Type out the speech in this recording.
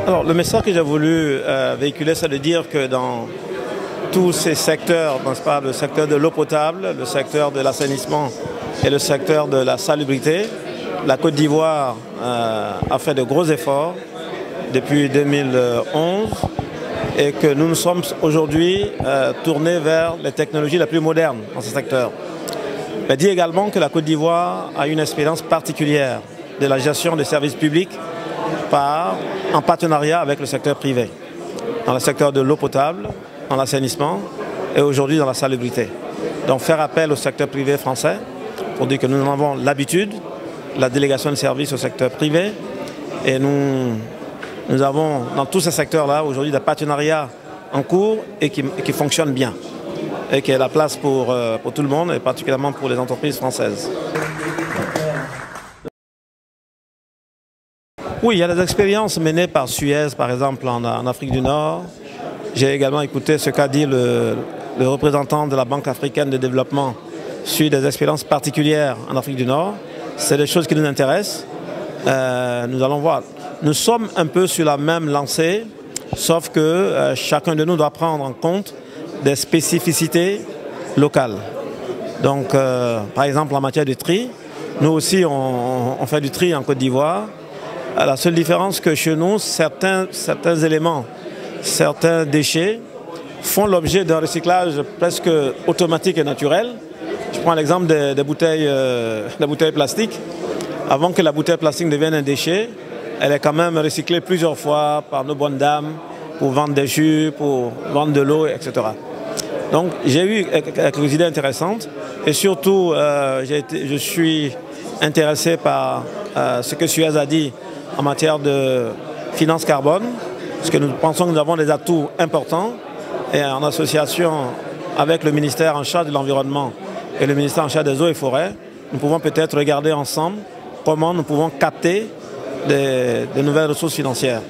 Alors, le message que j'ai voulu véhiculer, c'est de dire que dans tous ces secteurs, n'est-ce pas, le secteur de l'eau potable, le secteur de l'assainissement et le secteur de la salubrité, la Côte d'Ivoire a fait de gros efforts depuis 2011 et que nous nous sommes aujourd'hui tournés vers les technologies les plus modernes dans ce secteur. Je dis également que la Côte d'Ivoire a une expérience particulière de la gestion des services publics en partenariat avec le secteur privé, dans le secteur de l'eau potable, dans l'assainissement et aujourd'hui dans la salubrité. Donc faire appel au secteur privé français pour dire que nous en avons l'habitude, la délégation de services au secteur privé et nous avons dans tous ces secteurs-là aujourd'hui des partenariats en cours et qui fonctionnent bien et qui est la place pour tout le monde et particulièrement pour les entreprises françaises. Oui, il y a des expériences menées par Suez, par exemple, en Afrique du Nord. J'ai également écouté ce qu'a dit le représentant de la Banque africaine de développement sur des expériences particulières en Afrique du Nord. C'est des choses qui nous intéressent. Nous allons voir. Nous sommes un peu sur la même lancée, sauf que chacun de nous doit prendre en compte des spécificités locales. Donc, par exemple, en matière de tri, nous aussi, on fait du tri en Côte d'Ivoire. La seule différence que chez nous, certains éléments, certains déchets font l'objet d'un recyclage presque automatique et naturel. Je prends l'exemple des bouteilles plastiques. Avant que la bouteille plastique devienne un déchet, elle est quand même recyclée plusieurs fois par nos bonnes dames pour vendre des jus, pour vendre de l'eau, etc. Donc j'ai eu quelques idées intéressantes et surtout je suis intéressé par ce que Suez a dit en matière de finance carbone, parce que nous pensons que nous avons des atouts importants et en association avec le ministère en charge de l'environnement et le ministère en charge des eaux et forêts, nous pouvons peut-être regarder ensemble comment nous pouvons capter de nouvelles ressources financières.